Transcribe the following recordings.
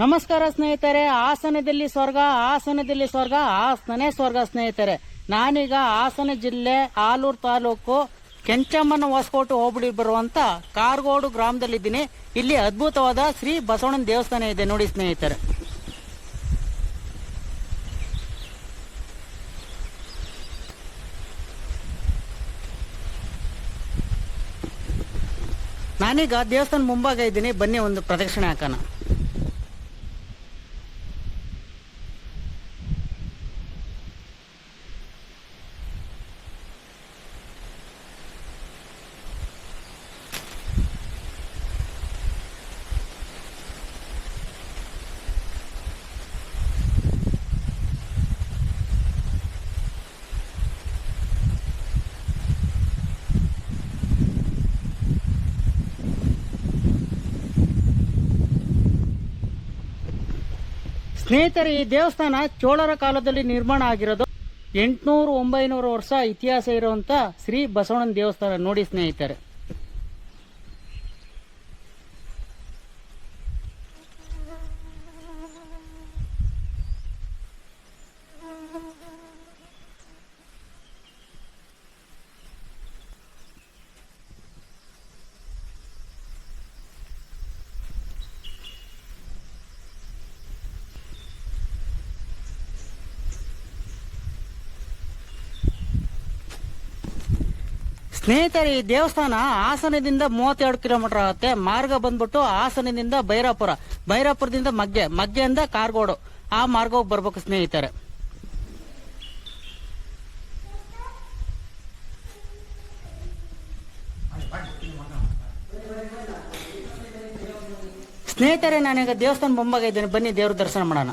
ನಮಸ್ಕಾರ ಸ್ನೇಹಿತರೆ. ಹಾಸನದಲ್ಲಿ ಸ್ವರ್ಗ, ಹಾಸನದಲ್ಲಿ ಸ್ವರ್ಗ, ಹಾಸನನೇ ಸ್ವರ್ಗ ಸ್ನೇಹಿತರೆ. ನಾನೀಗ ಹಾಸನ ಜಿಲ್ಲೆ ಆಲೂರು ತಾಲೂಕು ಕೆಂಚಮ್ಮನ ಹೊಸಕೋಟೆ ಹೋಬಳಿ ಬರುವಂತ ಕಾರ್ಗೋಡು ಗ್ರಾಮದಲ್ಲಿದ್ದೀನಿ. ಇಲ್ಲಿ ಅದ್ಭುತವಾದ ಶ್ರೀ ಬಸವಣ್ಣನ ದೇವಸ್ಥಾನ ಇದೆ ನೋಡಿ ಸ್ನೇಹಿತರೆ. ನಾನೀಗ ದೇವಸ್ಥಾನ ಮುಂಭಾಗ ಇದ್ದೀನಿ, ಬನ್ನಿ ಒಂದು ಪ್ರದಕ್ಷಿಣೆ ಹಾಕೋಣ. ಸ್ನೇಹಿತರೆ, ಈ ದೇವಸ್ಥಾನ ಚೋಳರ ಕಾಲದಲ್ಲಿ ನಿರ್ಮಾಣ ಆಗಿರೋದು. 800-900 ವರ್ಷ ಇತಿಹಾಸ ಇರುವಂತ ಶ್ರೀ ಬಸವಣ್ಣನ ದೇವಸ್ಥಾನ ನೋಡಿ ಸ್ನೇಹಿತರೆ. ಸ್ನೇಹಿತರೆ, ಈ ದೇವಸ್ಥಾನ ಹಾಸನದಿಂದ 32 ಕಿಲೋಮೀಟರ್ ಆಗುತ್ತೆ. ಮಾರ್ಗ ಬಂದ್ಬಿಟ್ಟು ಹಾಸನದಿಂದ ಬೈರಾಪುರದಿಂದ ಮಗ್ಗೆಯಿಂದ ಕಾರ್ಗೋಡು, ಆ ಮಾರ್ಗವಾಗಿ ಬರ್ಬೇಕು ಸ್ನೇಹಿತರೆ. ಸ್ನೇಹಿತರೆ, ನಾನೀಗ ದೇವಸ್ಥಾನ ಮುಂಭಾಗ ಇದ್ದೇನೆ, ಬನ್ನಿ ದೇವ್ರ ದರ್ಶನ ಮಾಡೋಣ.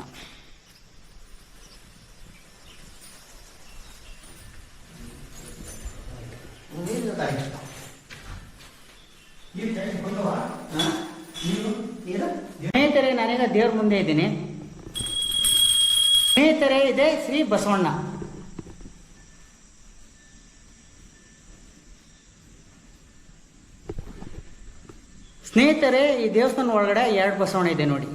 ಸ್ನೇಹಿತರೆ, ನಾನೀಗ ದೇವ್ರ ಮುಂದೆ ಇದ್ದೀನಿ. ಸ್ನೇಹಿತರೆ, ಇದೆ ಶ್ರೀ ಬಸವಣ್ಣ. ಸ್ನೇಹಿತರೆ, ಈ ದೇವಸ್ಥಾನ ಒಳಗಡೆ 2 ಬಸವಣ್ಣ ಇದೆ ನೋಡಿ.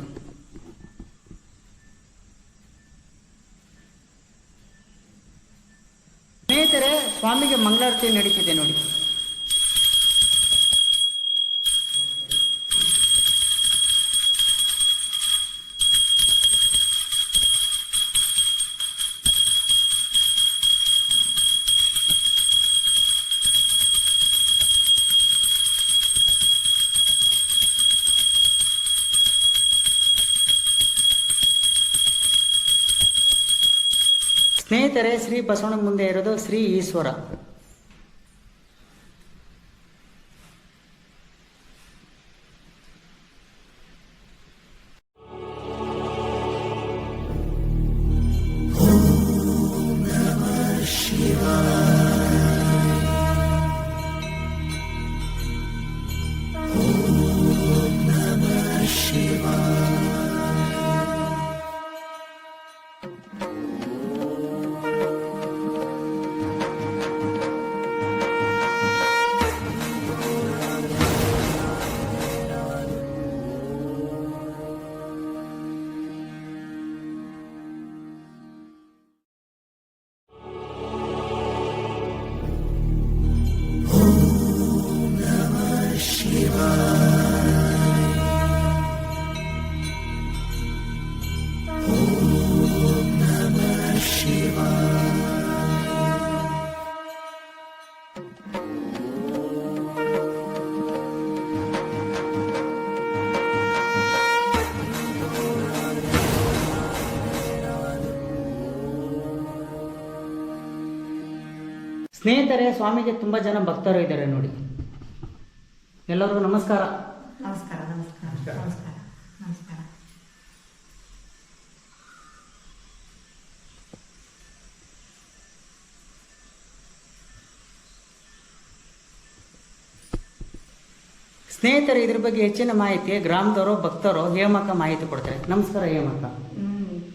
ಸ್ನೇಹಿತರೆ, ಸ್ವಾಮಿಗೆ ಮಂಗಳಾರತಿ ನಡೀತಿದೆ ನೋಡಿ. ಸ್ನೇಹಿತರೆ, ಶ್ರೀ ಬಸವಣ್ಣ ಮುಂದೆ ಇರೋದು ಶ್ರೀ ಈಶ್ವರ. ಸ್ನೇಹಿತರೆ, ಸ್ವಾಮಿಗೆ ತುಂಬಾ ಜನ ಭಕ್ತರು ಇದ್ದಾರೆ ನೋಡಿ. ಎಲ್ಲರಿಗೂ ನಮಸ್ಕಾರ. ನಮಸ್ಕಾರ ನಮಸ್ಕಾರ ನಮಸ್ಕಾರ ನಮಸ್ಕಾರ. ಸ್ನೇಹಿತರೆ, ಇದ್ರ ಬಗ್ಗೆ ಹೆಚ್ಚಿನ ಮಾಹಿತಿ ಗ್ರಾಮದವರು ಭಕ್ತರು ಹೇಮಕ್ಕ ಮಾಹಿತಿ ಕೊಡ್ತಾರೆ. ನಮಸ್ಕಾರ ಹೇಮಕ್ಕ.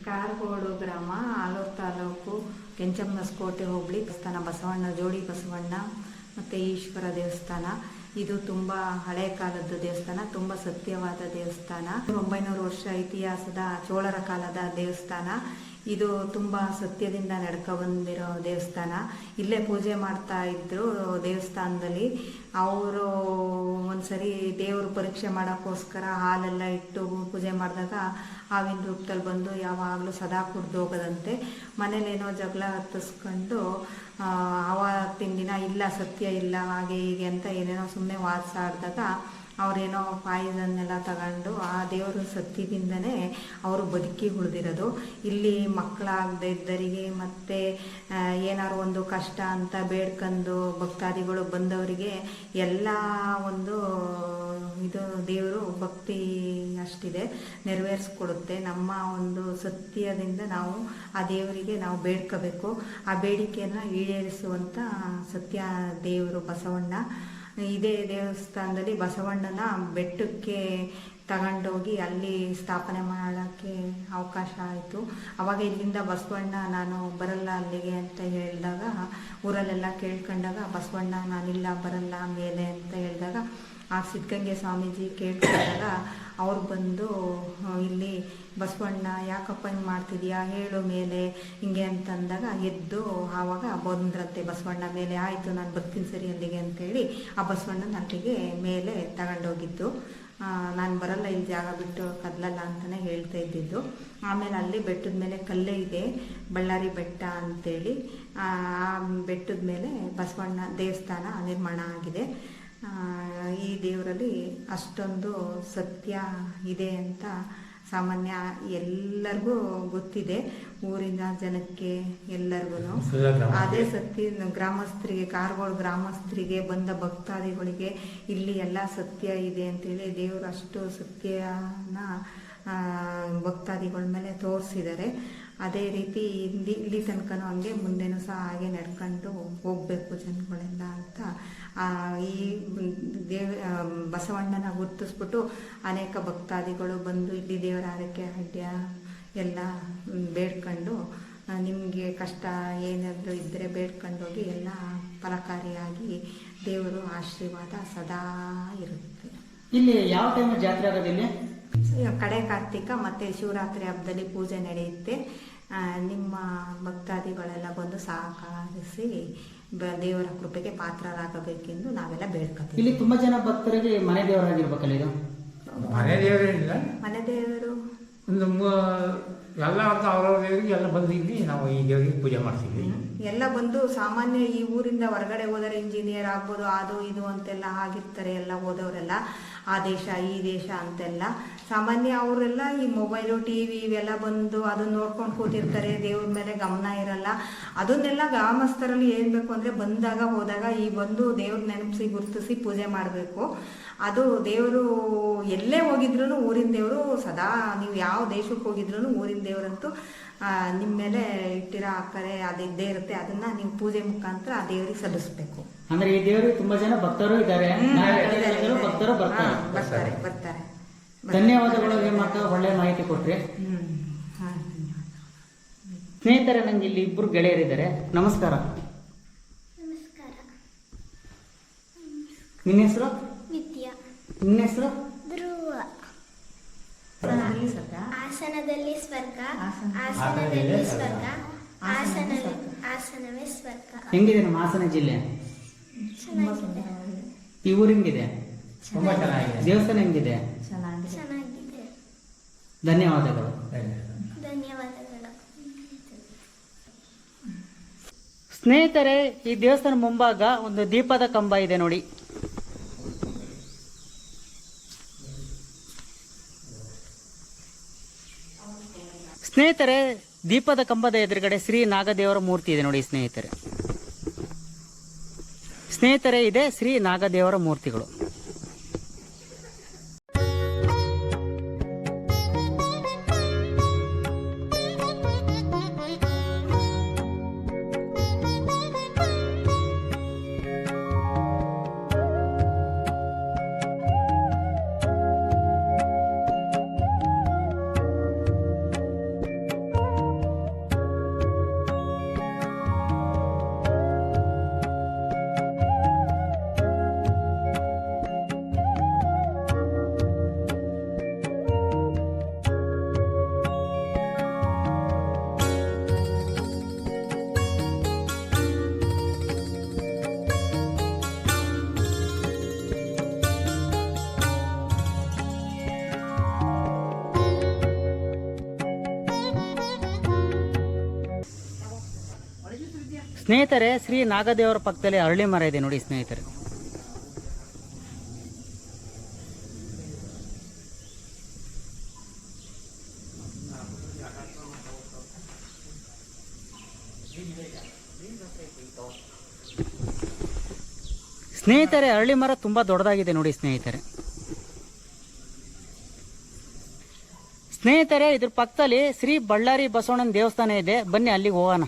ಕಾರ್ಗೋಡು ಗ್ರಾಮ, ಆಲೂರು ತಾಲೂಕು, ಕೆಂಚಮ್ಮನ ಕೋಟೆ ಹೋಬಳಿ. ದೇವಸ್ಥಾನ ಬಸವಣ್ಣ, ಜೋಡಿ ಬಸವಣ್ಣ ಮತ್ತು ಈಶ್ವರ ದೇವಸ್ಥಾನ. ಇದು ತುಂಬ ಹಳೆ ಕಾಲದ ದೇವಸ್ಥಾನ, ತುಂಬ ಸತ್ಯವಾದ ದೇವಸ್ಥಾನ. 900 ವರ್ಷ ಇತಿಹಾಸದ ಚೋಳರ ಕಾಲದ ದೇವಸ್ಥಾನ. ಇದು ತುಂಬ ಸತ್ಯದಿಂದ ನಡ್ಕೊ ಬಂದಿರೋ ದೇವಸ್ಥಾನ. ಇಲ್ಲೇ ಪೂಜೆ ಮಾಡ್ತಾ ಇದ್ರು ದೇವಸ್ಥಾನದಲ್ಲಿ. ಅವರು ಒಂದ್ಸರಿ ದೇವರು ಪರೀಕ್ಷೆ ಮಾಡೋಕ್ಕೋಸ್ಕರ ಹಾಲೆಲ್ಲ ಇಟ್ಟು ಪೂಜೆ ಮಾಡಿದಾಗ ಹಾವಿನ ರೂಪದಲ್ಲಿ ಬಂದು ಯಾವಾಗಲೂ ಸದಾ ಕುಡ್ದು ಹೋಗೋದಂತೆ. ಮನೇಲೇನೋ ಜಗಳ ಹತ್ತಿಸ್ಕೊಂಡು ಆವತ್ತಿನ ದಿನ ಇಲ್ಲ ಸತ್ಯ ಇಲ್ಲ ಹಾಗೆ ಹೀಗೆ ಅಂತ ಏನೇನೋ ಸುಮ್ಮನೆ ವಾದಿಸಾಡಿದಾಗ ಅವರೇನೋ ಪಾಯ್ಸನ್ನೆಲ್ಲ ತಗೊಂಡು ಆ ದೇವರು ಸತ್ಯದಿಂದನೇ ಅವರು ಬದುಕಿ ಉಳಿದಿರೋದು. ಇಲ್ಲಿ ಮಕ್ಕಳಾಗದೇ ಇದ್ದವರಿಗೆ ಮತ್ತು ಏನಾದ್ರು ಒಂದು ಕಷ್ಟ ಅಂತ ಬೇಡ್ಕೊಂಡು ಭಕ್ತಾದಿಗಳು ಬಂದವರಿಗೆ ಎಲ್ಲ ಒಂದು ಇದು ದೇವರು ಭಕ್ತಿ ಅಷ್ಟಿದೆ, ನೆರವೇರಿಸ್ಕೊಡುತ್ತೆ. ನಮ್ಮ ಒಂದು ಸತ್ಯದಿಂದ ನಾವು ಆ ದೇವರಿಗೆ ನಾವು ಬೇಡ್ಕೋಬೇಕು. ಆ ಬೇಡಿಕೆಯನ್ನು ಈಡೇರಿಸುವಂಥ ಸತ್ಯ ದೇವರು ಬಸವಣ್ಣ. ಇದೇ ದೇವಸ್ಥಾನದಲ್ಲಿ ಬಸವಣ್ಣನ ಬೆಟ್ಟಕ್ಕೆ ತಗೊಂಡೋಗಿ ಅಲ್ಲಿ ಸ್ಥಾಪನೆ ಮಾಡೋಕ್ಕೆ ಅವಕಾಶ ಆಯಿತು. ಆವಾಗ ಇಲ್ಲಿಂದ ಬಸವಣ್ಣ ನಾನು ಬರಲ್ಲ ಅಲ್ಲಿಗೆ ಅಂತ ಹೇಳಿದಾಗ ಊರಲ್ಲೆಲ್ಲ ಕೇಳ್ಕೊಂಡಾಗ ಬಸವಣ್ಣ ನಾನಿಲ್ಲ ಬರಲ್ಲ ಮೇಲೆ ಅಂತ ಹೇಳಿದಾಗ ಆ ಸಿದ್ಧಗಂಗೆ ಸ್ವಾಮೀಜಿ ಕೇಳ್ಕೊಂಡಾಗ ಅವ್ರು ಬಂದು ಇಲ್ಲಿ ಬಸವಣ್ಣ ಯಾಕಪ್ಪ ಹಿಂಗೆ ಮಾಡ್ತಿದ್ಯಾ ಹೇಳು ಮೇಲೆ ಹಿಂಗೆ ಅಂತಂದಾಗ ಎದ್ದು ಆವಾಗ ಬಂದ್ರಂತೆ ಬಸವಣ್ಣ ಮೇಲೆ. ಆಯಿತು ನಾನು ಬರ್ತೀನಿ ಸರಿ ಅಲ್ಲಿಗೆ ಅಂತೇಳಿ ಆ ಬಸವಣ್ಣನ ಅಲ್ಲಿಗೆ ಮೇಲೆ ತಗೊಂಡೋಗಿದ್ದು. ನಾನು ಬರಲ್ಲ ಇಲ್ಲಿ ಜಾಗ ಬಿಟ್ಟು ಕದಲಲ್ಲ ಅಂತಲೇ ಹೇಳ್ತಾ ಇದ್ದಿದ್ದು. ಆಮೇಲೆ ಅಲ್ಲಿ ಬೆಟ್ಟದ ಮೇಲೆ ಕಲ್ಲೇ ಇದೆ, ಬಳ್ಳಾರಿ ಬೆಟ್ಟ ಅಂತೇಳಿ. ಆ ಬೆಟ್ಟದ ಮೇಲೆ ಬಸವಣ್ಣ ದೇವಸ್ಥಾನ ನಿರ್ಮಾಣ ಆಗಿದೆ. ಈ ದೇವರಲ್ಲಿ ಅಷ್ಟೊಂದು ಸತ್ಯ ಇದೆ ಅಂತ ಸಾಮಾನ್ಯ ಎಲ್ಲರಿಗೂ ಗೊತ್ತಿದೆ, ಊರಿನ ಜನಕ್ಕೆ ಎಲ್ಲರಿಗೂ. ಅದೇ ಸತ್ಯ ಗ್ರಾಮಸ್ಥರಿಗೆ, ಕಾರವಾರ ಗ್ರಾಮಸ್ಥರಿಗೆ, ಬಂದ ಭಕ್ತಾದಿಗಳಿಗೆ ಇಲ್ಲಿ ಎಲ್ಲ ಸತ್ಯ ಇದೆ ಅಂತೇಳಿ ದೇವರು ಅಷ್ಟು ಸತ್ಯನ ಭಕ್ತಾದಿಗಳ ಮೇಲೆ ತೋರಿಸಿದ್ದಾರೆ. ಅದೇ ರೀತಿ ಇಲ್ಲಿ ತನಕನೂ ಹಂಗೆ ಮುಂದೆನೂ ಸಹ ಹಾಗೆ ನಡ್ಕೊಂಡು ಹೋಗಬೇಕು ಜನಗಳೆಲ್ಲ ಅಂತ ಈ ಬಸವಣ್ಣನ ಗುರ್ತಿಸ್ಬಿಟ್ಟು ಅನೇಕ ಭಕ್ತಾದಿಗಳು ಬಂದು ಇಲ್ಲಿ ದೇವರ ಆರೈಕೆ ಅಡ್ಯ ಎಲ್ಲ ಬೇಡ್ಕೊಂಡು ನಿಮಗೆ ಕಷ್ಟ ಏನಾದರೂ ಇದ್ದರೆ ಬೇಡ್ಕೊಂಡೋಗಿ ಎಲ್ಲ ಫಲಕಾರಿಯಾಗಿ ದೇವರು ಆಶೀರ್ವಾದ ಸದಾ ಇರುತ್ತೆ. ಇಲ್ಲಿ ಯಾವ ಟೈಮ್ ಜಾತ್ರೆ ಆಗೋದಿಲ್ಲ? ಕಡೆ ಕಾರ್ತಿಕ ಮತ್ತು ಶಿವರಾತ್ರಿ ಹಬ್ಬದಲ್ಲಿ ಪೂಜೆ ನಡೆಯುತ್ತೆ. ನಿಮ್ಮ ಭಕ್ತಾದಿಗಳೆಲ್ಲ ಬಂದು ಸಹಕರಿಸಿ ದೇವರ ಕೃಪೆಗೆ ಪಾತ್ರರಾಗಬೇಕೆಂದು ನಾವೆಲ್ಲ ಬೇಡ್ಕೊತೀವಿ. ಇಲ್ಲಿ ತುಂಬಾ ಜನ ಭಕ್ತರಿಗೆ ಮನೆ ದೇವರಾಗಿರ್ಬೇಕಲ್ಲ ಇದು? ಮನೆ ದೇವರೇನಿಲ್ಲ, ಮನೆ ದೇವರು ಒಂದು ಎಲ್ಲ ಅಂತ ಅವ್ರವ್ರ ದೇವರಿಗೆ ಎಲ್ಲ ಬಂದು ಇಲ್ಲಿ ನಾವು ಈ ದೇವರಿಗೆ ಪೂಜೆ ಮಾಡ್ತೀವಿ. ಎಲ್ಲ ಬಂದು ಸಾಮಾನ್ಯ ಈ ಊರಿಂದ ಹೊರಗಡೆ ಹೋದರೆ ಇಂಜಿನಿಯರ್ ಆಗ್ಬೋದು ಅದು ಇದು ಅಂತೆಲ್ಲ ಆಗಿರ್ತಾರೆ ಎಲ್ಲ ಹೋದವರೆಲ್ಲ. ಆ ದೇಶ ಈ ದೇಶ ಅಂತೆಲ್ಲ ಸಾಮಾನ್ಯ ಅವರೆಲ್ಲ ಈ ಮೊಬೈಲು ಟಿವಿ ಇವೆಲ್ಲ ಬಂದು ಅದನ್ನ ನೋಡ್ಕೊಂಡು ಕೂತಿರ್ತಾರೆ, ದೇವ್ರ ಮೇಲೆ ಗಮನ ಇರಲ್ಲ. ಅದನ್ನೆಲ್ಲ ಗ್ರಾಮಸ್ಥರಲ್ಲಿ ಏನು ಬೇಕು ಅಂದರೆ ಬಂದಾಗ ಹೋದಾಗ ಈ ಬಂದು ದೇವ್ರ ನೆನಪಿಸಿ ಗುರುತಿಸಿ ಪೂಜೆ ಮಾಡಬೇಕು. ಅದು ದೇವರು ಎಲ್ಲೇ ಹೋಗಿದ್ರು ಊರಿನ ದೇವರು ಸದಾ, ನೀವು ಯಾವ ದೇಶಕ್ಕೆ ಹೋಗಿದ್ರು ಊರಿನ ದೇವರಂತೂ ನಿಮ್ಮ ಮೇಲೆ ಇಟ್ಟಿರೋ ಆಕರೆ ಅದಿದ್ದೇ ಇರುತ್ತೆ. ಅದನ್ನ ನೀವು ಪೂಜೆ ಮುಖಾಂತರ ಆ ದೇವರಿಗೆ ಸಲ್ಲಿಸ್ಬೇಕು. ಅಂದ್ರೆ ಈ ದೇವರಿಗೆ ತುಂಬಾ ಜನ ಭಕ್ತರು ಇದ್ದಾರೆ, ಭಕ್ತರು ಬರ್ತಾರೆ. ಧನ್ಯವಾದಗಳು ಹೇಮಕ್ಕ, ಒಳ್ಳೆ ಮಾಹಿತಿ ಕೊಟ್ರಿ. ಸ್ನೇಹಿತರೆ, ನಂಗೆ ಇಲ್ಲಿ ಇಬ್ರು ಗೆಳೆಯರಿದ್ದಾರೆ. ನಮಸ್ಕಾರ. ನಿನ್ನ ಹೆಸರು? ವಿದ್ಯಾ. ನಿನ್ನ ಹೆಸರು? ಧ್ರುವ. ಆಸನದಲ್ಲಿ ಸ್ವರ್ಗ, ಆಸನದಲ್ಲಿ ಸ್ವರ್ಗ, ಆಸನವೇ ಸ್ವರ್ಗ. ಹೆಂಗಿದೆ ನಮ್ಮ ಹಾಸನ ಜಿಲ್ಲೆ? ಚೆನ್ನಾಗಿದೆ. ಈ ಊರು ಹೆಂಗಿದೆ? ತುಂಬ ಚೆನ್ನಾಗಿದೆ. ದೇವಸ್ಥಾನ ಹೆಂಗಿದೆ? ಚೆನ್ನಾಗಿದೆ. ಧನ್ಯವಾದಗಳು. ಧನ್ಯವಾದಗಳು. ಸ್ನೇಹಿತರೆ, ಈ ದೇವಸ್ಥಾನ ಮುಂಭಾಗ ಒಂದು ದೀಪದ ಕಂಬ ಇದೆ ನೋಡಿ. ಸ್ನೇಹಿತರೆ, ದೀಪದ ಕಂಬದ ಎದುರುಗಡೆ ಶ್ರೀ ನಾಗದೇವರ ಮೂರ್ತಿ ಇದೆ ನೋಡಿ ಸ್ನೇಹಿತರೆ, ಇದೆ ಶ್ರೀ ನಾಗದೇವರ ಮೂರ್ತಿಗಳು. ಸ್ನೇಹಿತರೆ, ಶ್ರೀ ನಾಗದೇವರ ಪಕ್ಕದಲ್ಲಿ ಅರಳಿ ಮರ ಇದೆ ನೋಡಿ ಸ್ನೇಹಿತರೆ. ಸ್ನೇಹಿತರೆ, ಅರಳಿ ಮರ ತುಂಬಾ ದೊಡ್ಡದಾಗಿದೆ ನೋಡಿ ಸ್ನೇಹಿತರೆ. ಸ್ನೇಹಿತರೆ, ಇದ್ರ ಪಕ್ಕದಲ್ಲಿ ಶ್ರೀ ಬಳ್ಳಾರಿ ಬಸವಣ್ಣನ ದೇವಸ್ಥಾನ ಇದೆ, ಬನ್ನಿ ಅಲ್ಲಿಗೆ ಹೋಗೋಣ.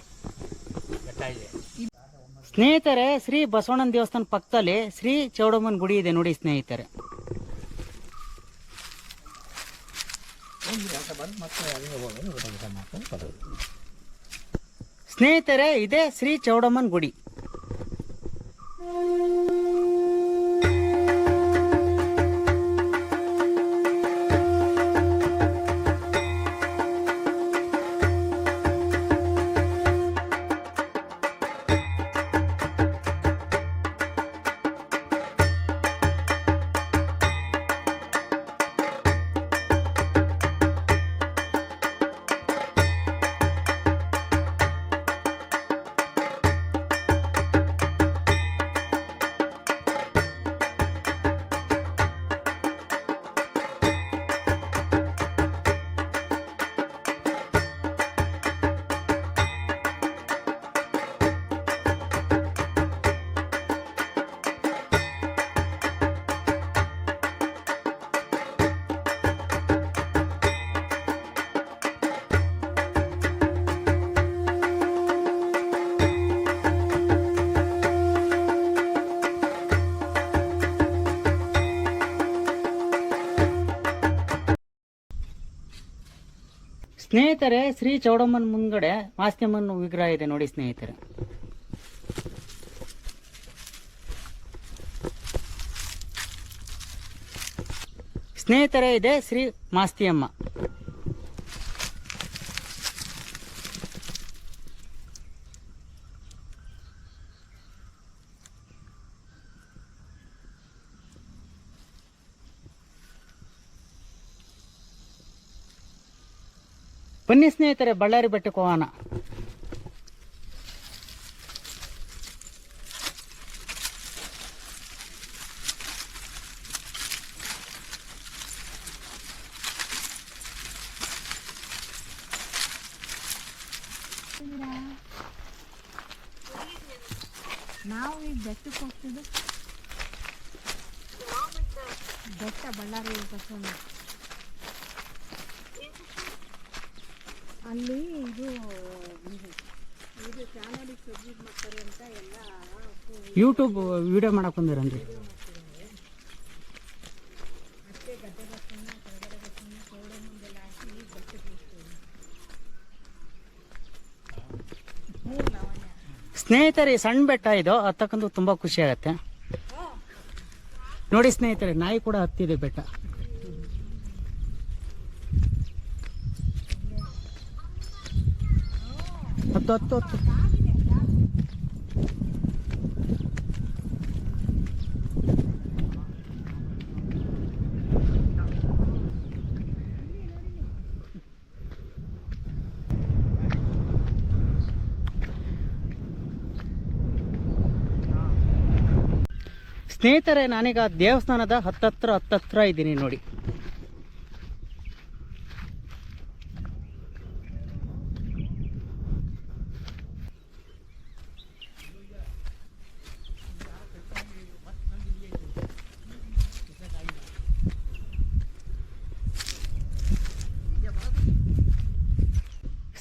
ಸ್ನೇಹಿತರೆ, ಶ್ರೀ ಬಸವಣ್ಣನ ದೇವಸ್ಥಾನ ಪಕ್ಕದಲ್ಲಿ ಶ್ರೀ ಚೌಡಮ್ಮನ ಗುಡಿ ಇದೆ ನೋಡಿ ಸ್ನೇಹಿತರೆ. ಸ್ನೇಹಿತರೆ, ಇದೇ ಶ್ರೀ ಚೌಡಮ್ಮನ ಗುಡಿ. ಸ್ನೇಹಿತರೆ, ಶ್ರೀ ಚೌಡಮ್ಮನ ಮುಂದ್ಗಡೆ ಮಾಸ್ತಿಯಮ್ಮನ ವಿಗ್ರಹ ಇದೆ ನೋಡಿ ಸ್ನೇಹಿತರೆ. ಸ್ನೇಹಿತರೆ, ಇದೆ ಶ್ರೀ ಮಾಸ್ತಿಯಮ್ಮ. ಬನ್ನಿ ಸ್ನೇಹಿತರೆ, ಬಳ್ಳಾರಿ ಬೆಟ್ಟಕ್ಕೆ ಹೋಗೋಣ. ನಾವು ಈಗ ಬೆಟ್ಟಕ್ಕೆ ಹೋಗ್ತಿದ್ದು, ಬೆಟ್ಟ ಬಳ್ಳಾರಿ ಬಸವಣ್ಣ. ಅಲ್ಲಿ ಇದು ಚಾನಲ್ ಸಬ್ಮಿಟ್ ಮಾಡ್ತಾರೆ ಅಂತ ಎಲ್ಲ ಯೂಟ್ಯೂಬ್ ವಿಡಿಯೋ ಮಾಡಕ್ ಬಂದಿರಂದ್ರಿ. ಅಷ್ಟೇ ಗದ್ದೆ ಬಸವಣ್ಣ, ಕೆಳಗಡೆ ಬಸವಣ್ಣ, ಚೌಡಮ್ಮಂದೆಲ್ಲ ಹಾಕಿ ಬೆಟ್ಟಕ್ಕೆ ಹೋಗ್ತೀವಿ. ಸ್ನೇಹಿತರೆ, ಈ ಸಣ್ಣ ಬೆಟ್ಟ ಇದು ಹತ್ತಕ್ಕಂತೂ ತುಂಬಾ ಖುಷಿ ಆಗತ್ತೆ ನೋಡಿ ಸ್ನೇಹಿತರೆ. ನಾಯಿ ಕೂಡ ಹತ್ತಿದೆ ಬೆಟ್ಟ. ಹತ್ತು ಹತ್ತು ಹತ್ತು. ಸ್ನೇಹಿತರೆ, ನಾನೀಗ ದೇವಸ್ಥಾನದ ಹತ್ತತ್ರ ಇದ್ದೀನಿ ನೋಡಿ.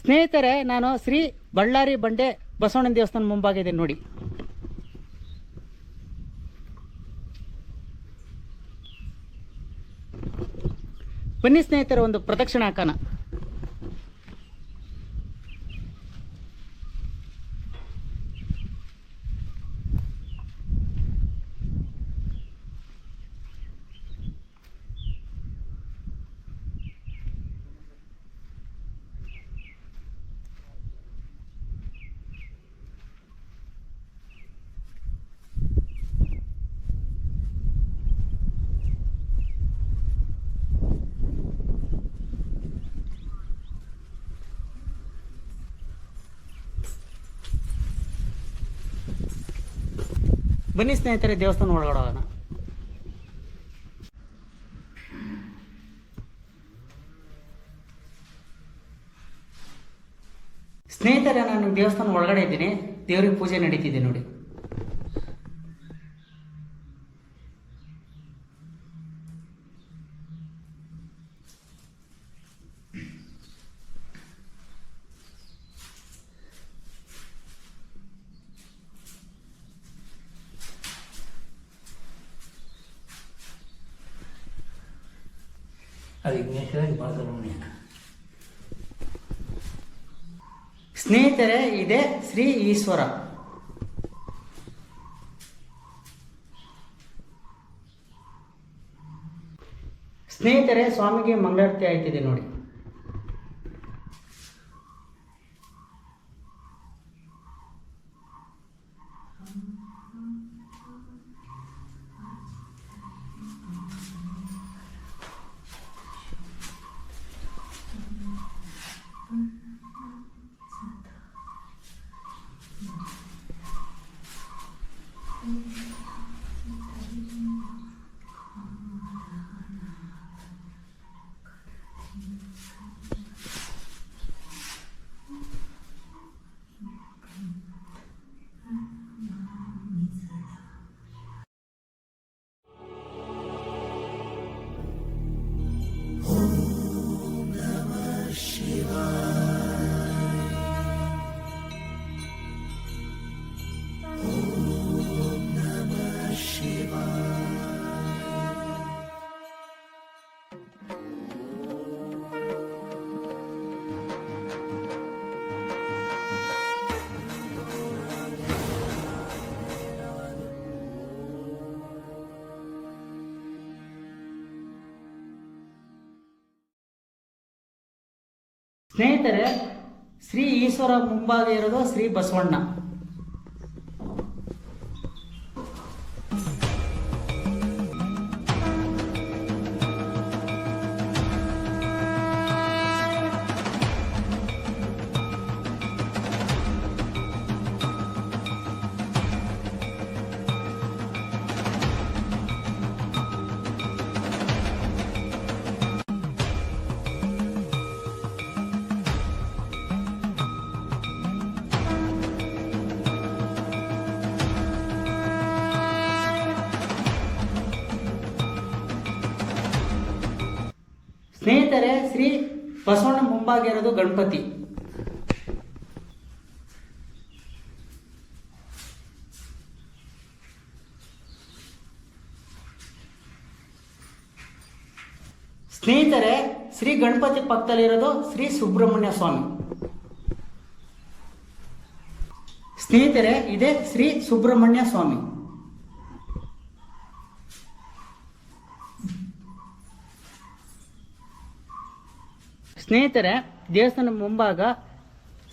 ಸ್ನೇಹಿತರೆ, ನಾನು ಶ್ರೀ ಬಳ್ಳಾರಿ ಬಂಡೆ ಬಸವಣ್ಣನ ದೇವಸ್ಥಾನ ಮುಂಭಾಗ ನೋಡಿ. ಬನ್ನಿ ಸ್ನೇಹಿತರೆ, ಒಂದು ಪ್ರದಕ್ಷಿಣೆ ಹಾಕೋಣ. ಬನ್ನಿ ಸ್ನೇಹಿತರೆ, ದೇವಸ್ಥಾನ ಒಳಗಡೆ ಹೋಗೋಣ. ಸ್ನೇಹಿತರೆ, ನಾನು ದೇವಸ್ಥಾನ ಒಳಗಡೆ ಇದ್ದೀನಿ. ದೇವರಿಗೆ ಪೂಜೆ ನಡೀತಿದೆ ನೋಡಿ. ಅದು ವಿಘ್ನೇಶ್ವರ ಬಾಲಸುಬ್ರಹ್ಮಣ್ಯ. ಸ್ನೇಹಿತರೆ, ಇದೆ ಶ್ರೀ ಈಶ್ವರ. ಸ್ನೇಹಿತರೆ, ಸ್ವಾಮಿಗೆ ಮಂಗಳಾರತಿ ಆಯ್ತಿದೆ ನೋಡಿ. ಸ್ನೇಹಿತರೆ, ಶ್ರೀ ಈಶ್ವರ ಮುಂಭಾಗ ಇರೋದು ಶ್ರೀ ಬಸವಣ್ಣ. ಸ್ನೇಹಿತರೆ, ಶ್ರೀ ಬಸವಣ್ಣ ಮುಂಭಾಗ ಇರೋದು ಗಣಪತಿ. ಸ್ನೇಹಿತರೆ, ಶ್ರೀ ಗಣಪತಿ ಪಕ್ಕದಲ್ಲಿರೋದು ಶ್ರೀ ಸುಬ್ರಹ್ಮಣ್ಯ ಸ್ವಾಮಿ. ಸ್ನೇಹಿತರೆ, ಇದೆ ಶ್ರೀ ಸುಬ್ರಹ್ಮಣ್ಯ ಸ್ವಾಮಿ. ಸ್ನೇಹಿತರೆ, ದೇವಸ್ಥಾನ ಮುಂಭಾಗ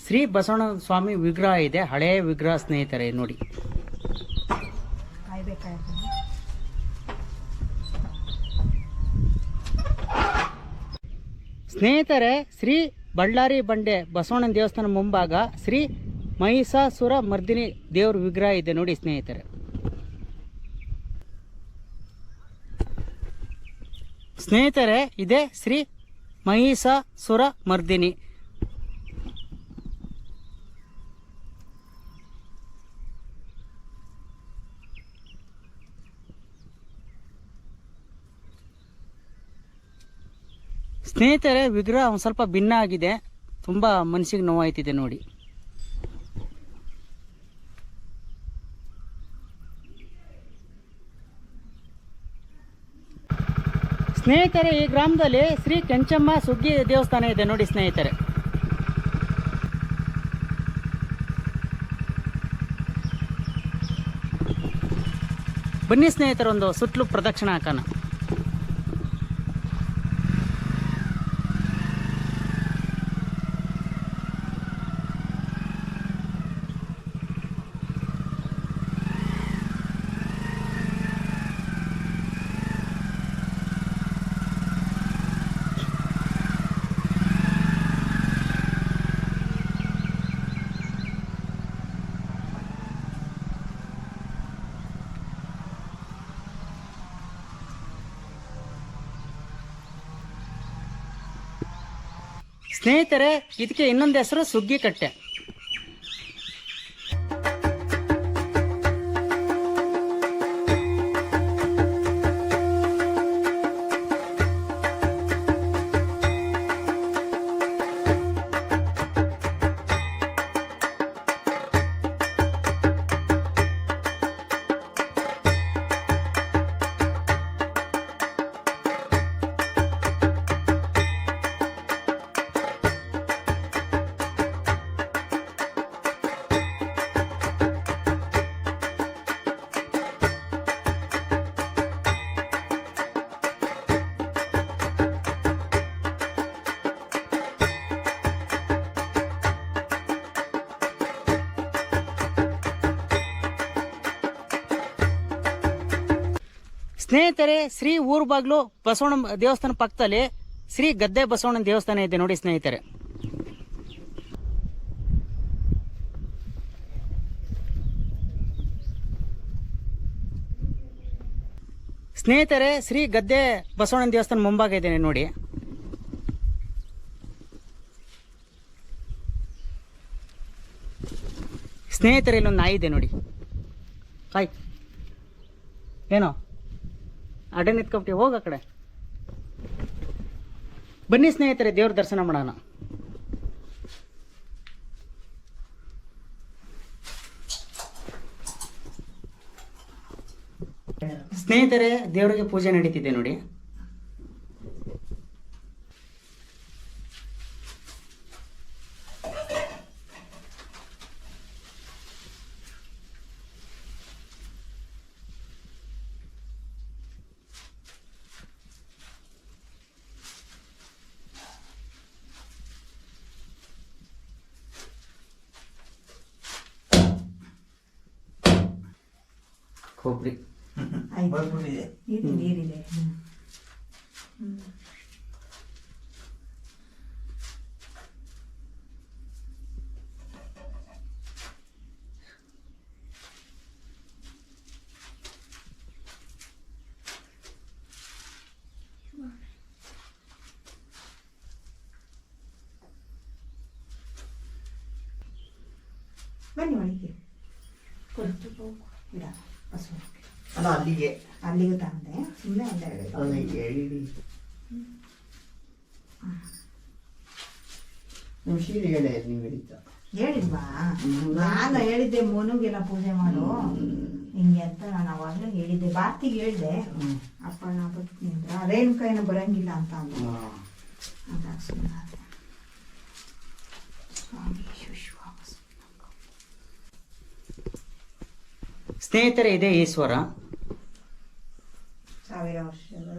ಶ್ರೀ ಬಸವಣ್ಣ ಸ್ವಾಮಿ ವಿಗ್ರಹ ಇದೆ, ಹಳೆಯ ವಿಗ್ರಹ. ಸ್ನೇಹಿತರೆ ನೋಡಿ. ಸ್ನೇಹಿತರೆ, ಶ್ರೀ ಬಳ್ಳಾರಿ ಬಂಡೆ ಬಸವಣ್ಣನ ದೇವಸ್ಥಾನ ಮುಂಭಾಗ ಶ್ರೀ ಮಹಿಷಾಸುರ ಮರ್ದಿನಿ ದೇವ್ರ ವಿಗ್ರಹ ಇದೆ ನೋಡಿ. ಸ್ನೇಹಿತರೆ, ಸ್ನೇಹಿತರೆ, ಇದೆ ಶ್ರೀ ಮಹಿಷಾಸುರ ಮರ್ದಿನಿ. ಸ್ನೇಹಿತರೆ, ವಿಗ್ರಹ ಒಂದು ಸ್ವಲ್ಪ ಭಿನ್ನ ಆಗಿದೆ, ತುಂಬ ಮನಸ್ಸಿಗೆ ನೋವಾಯ್ತಿದೆ ನೋಡಿ. ಸ್ನೇಹಿತರೆ, ಈ ಗ್ರಾಮದಲ್ಲಿ ಶ್ರೀ ಕೆಂಚಮ್ಮ ಸುಗ್ಗಿ ದೇವಸ್ಥಾನ ಇದೆ ನೋಡಿ. ಸ್ನೇಹಿತರೆ, ಬನ್ನಿ ಸ್ನೇಹಿತರೆ, ಒಂದು ಸುತ್ತಲೂ ಪ್ರದಕ್ಷಿಣೆ ಹಾಕೋಣ. ಸ್ನೇಹಿತರೆ, ಇದಕ್ಕೆ ಇನ್ನೊಂದು ಹೆಸರು ಸುಗ್ಗಿ ಕಟ್ಟೆ. ಸ್ನೇಹಿತರೆ, ಶ್ರೀ ಊರು ಬಾಗ್ಲು ಬಸವಣ್ಣ ದೇವಸ್ಥಾನ ಪಕ್ಕದಲ್ಲಿ ಶ್ರೀ ಗದ್ದೆ ಬಸವಣ್ಣ ದೇವಸ್ಥಾನ ಇದೆ ನೋಡಿ ಸ್ನೇಹಿತರೆ. ಸ್ನೇಹಿತರೆ, ಶ್ರೀ ಗದ್ದೆ ಬಸವಣ್ಣ ದೇವಸ್ಥಾನ ಮುಂಭಾಗ ಇದೆ ನೋಡಿ. ಸ್ನೇಹಿತರೆ, ಇಲ್ಲೊಂದು ನಾಯಿ ಇದೆ ನೋಡಿ. ಹಾಯ್, ಏನೋ ಅಡ್ಡ ನಿಂತ್ಕೊಬಿಟ್ಟು ಹೋಗ ಆ ಕಡೆ. ಬನ್ನಿ ಸ್ನೇಹಿತರೆ, ದೇವ್ರ ದರ್ಶನ ಮಾಡೋಣ. ಸ್ನೇಹಿತರೆ, ದೇವರಿಗೆ ಪೂಜೆ ನಡೀತಿದೆ ನೋಡಿ. ಕೊಬ್ಬರಿ ನೀರಿದೆ. ಬನ್ನಿ ಒಳಗೆ ಕೊಟ್ಟು ಇಡ ಬಸವ ಅಲ್ಲ ಅಲ್ಲಿಗೆ ತಂದೆ ಸುಮ್ಮನೆ ಅಲ್ಲಿಗೆ ನಿಮ್ಮ ಶೀರೆ ಹೇಳಿ ನೀವು ಹೇಳಿದ್ದ ಹೇಳಿಲ್ವಾ? ನಾನು ಹೇಳಿದ್ದೆ ಮೋನುಗೆಲ್ಲ ಪೂಜೆ ಮಾಡು ಹಿಂಗೆ ಅಂತ ನಾನು ಅವಾಗಲೇ ಹೇಳಿದ್ದೆ. ಭಾರತಿಗೆ ಹೇಳಿದೆ, ಅಪ್ಪಣ್ಣ ಬರ್ತೀನಿ ಅಂದ್ರ ರೇಣುಕಾ ಏನೋ ಬರಂಗಿಲ್ಲ ಅಂತ ಅಂದ್ರು. ಅದಾಗ ಸುಮ್ಮನೆ ಸ್ನೇಹಿತರೆ, ಇದೇ ಈಶ್ವರ. 1000 ವರ್ಷದ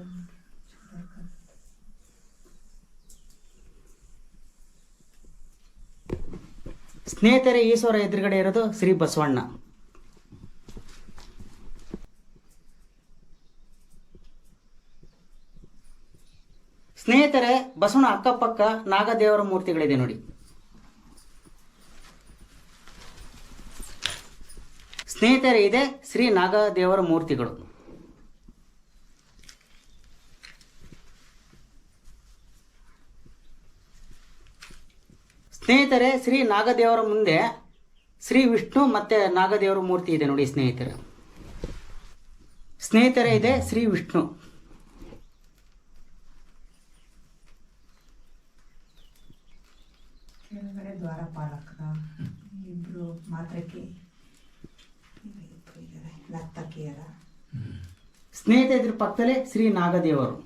ಸ್ನೇಹಿತರೆ, ಈಶ್ವರ ಎದುರುಗಡೆ ಇರೋದು ಶ್ರೀ ಬಸವಣ್ಣ. ಸ್ನೇಹಿತರೆ, ಬಸವಣ್ಣ ಅಕ್ಕಪಕ್ಕ ನಾಗದೇವರ ಮೂರ್ತಿಗಳಿದೆ ನೋಡಿ. ಸ್ನೇಹಿತರೆ, ಇದೆ ಶ್ರೀ ನಾಗದೇವರ ಮೂರ್ತಿಗಳು. ಸ್ನೇಹಿತರೆ, ಶ್ರೀ ನಾಗದೇವರ ಮುಂದೆ ಶ್ರೀ ವಿಷ್ಣು ಮತ್ತೆ ನಾಗದೇವರ ಮೂರ್ತಿ ಇದೆ ನೋಡಿ ಸ್ನೇಹಿತರೆ. ಸ್ನೇಹಿತರೆ, ಇದೆ ಶ್ರೀ ವಿಷ್ಣು. ಕೆಳಗಡೆ ದ್ವಾರಪಾಲಕರ ಇಬ್ರು ಮಾತ್ರಕ್ಕೆ ನರ್ತಕಿಯರ. ಸ್ನೇಹಿತರೆ, ಇದ್ರ ಪಕ್ಕದಲ್ಲೇ ಶ್ರೀ ನಾಗದೇವರು.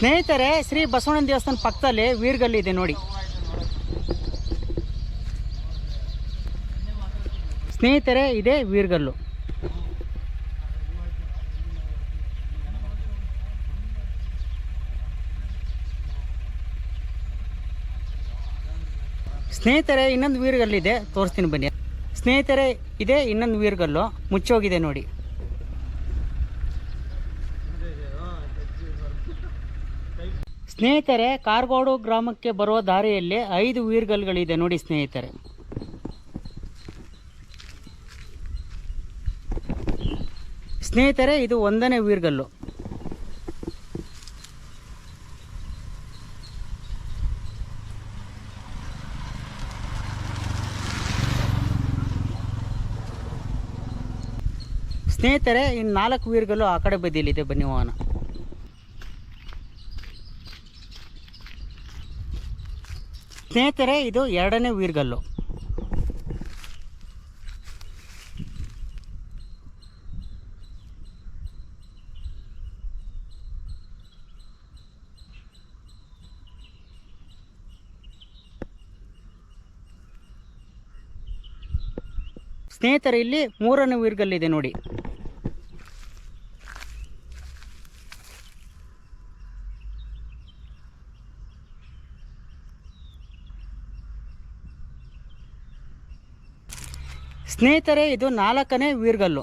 ಸ್ನೇಹಿತರೆ, ಶ್ರೀ ಬಸವಣ್ಣನ ದೇವಸ್ಥಾನ ಪಕ್ಕದಲ್ಲಿ ವೀರ್ಗಲ್ಲು ಇದೆ ನೋಡಿ. ಸ್ನೇಹಿತರೆ, ಇದೇ ವೀರ್ಗಲ್ಲು. ಸ್ನೇಹಿತರೆ, ಇನ್ನೊಂದು ವೀರ್ಗಲ್ಲಿದೆ, ತೋರಿಸ್ತೀನಿ ಬನ್ನಿ. ಸ್ನೇಹಿತರೆ, ಇದೇ ಇನ್ನೊಂದು ವೀರ್ಗಲ್ಲು, ಮುಚ್ಚೋಗಿದೆ ನೋಡಿ. ಸ್ನೇಹಿತರೆ, ಕಾರ್ಗೋಡು ಗ್ರಾಮಕ್ಕೆ ಬರುವ ದಾರಿಯಲ್ಲಿ 5 ವೀರ್ಗಲ್ಗಳಿದೆ ನೋಡಿ ಸ್ನೇಹಿತರೆ. ಸ್ನೇಹಿತರೆ, ಇದು 1ನೇ ವೀರ್ಗಲ್ಲು. ಸ್ನೇಹಿತರೆ, ಇನ್ನು 4 ವೀರ್ಗಲ್ಲು ಆ ಕಡೆ ಬದಿಯಲ್ಲಿದೆ, ಬನ್ನಿ ಹೋಗೋಣ. ಸ್ನೇಹಿತರೆ, ಇದು 2ನೇ ವೀರ್ಗಲ್ಲು. ಸ್ನೇಹಿತರೆ, ಇಲ್ಲಿ 3ನೇ ವೀರ್ಗಲ್ಲಿದೆ ನೋಡಿ. ಸ್ನೇಹಿತರೆ, ಇದು 4ನೇ ವೀರ್ಗಲ್ಲು.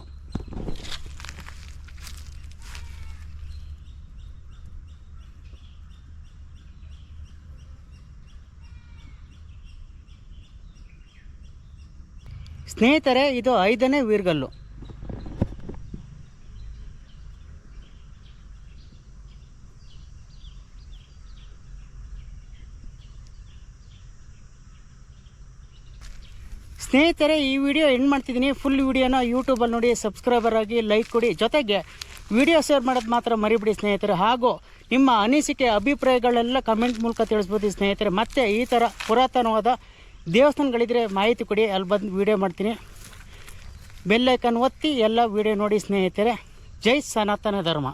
ಸ್ನೇಹಿತರೆ, ಇದು 5ನೇ ವೀರ್ಗಲ್ಲು. ಸ್ನೇಹಿತರೆ, ಈ ವಿಡಿಯೋ ಎಂಡ್ ಮಾಡ್ತಿದ್ದೀನಿ. ಫುಲ್ ವಿಡಿಯೋನ ಯೂಟ್ಯೂಬಲ್ಲಿ ನೋಡಿ, ಸಬ್ಸ್ಕ್ರೈಬರ್ ಆಗಿ, ಲೈಕ್ ಕೊಡಿ. ಜೊತೆಗೆ ವಿಡಿಯೋ ಶೇರ್ ಮಾಡೋದು ಮಾತ್ರ ಮರಿಬಿಡಿ ಸ್ನೇಹಿತರೆ. ಹಾಗೂ ನಿಮ್ಮ ಅನಿಸಿಕೆ ಅಭಿಪ್ರಾಯಗಳೆಲ್ಲ ಕಮೆಂಟ್ ಮೂಲಕ ತಿಳಿಸ್ಬೋದು ಸ್ನೇಹಿತರೆ. ಮತ್ತು ಈ ಥರ ಪುರಾತನವಾದ ದೇವಸ್ಥಾನಗಳಿದ್ರೆ ಮಾಹಿತಿ ಕೊಡಿ, ಅಲ್ಲಿ ಬಂದು ವಿಡಿಯೋ ಮಾಡ್ತೀನಿ. ಬೆಲ್ ಐಕಾನ್ ಒತ್ತಿ ಎಲ್ಲ ವಿಡಿಯೋ ನೋಡಿ ಸ್ನೇಹಿತರೆ. ಜೈ ಸನಾತನ ಧರ್ಮ.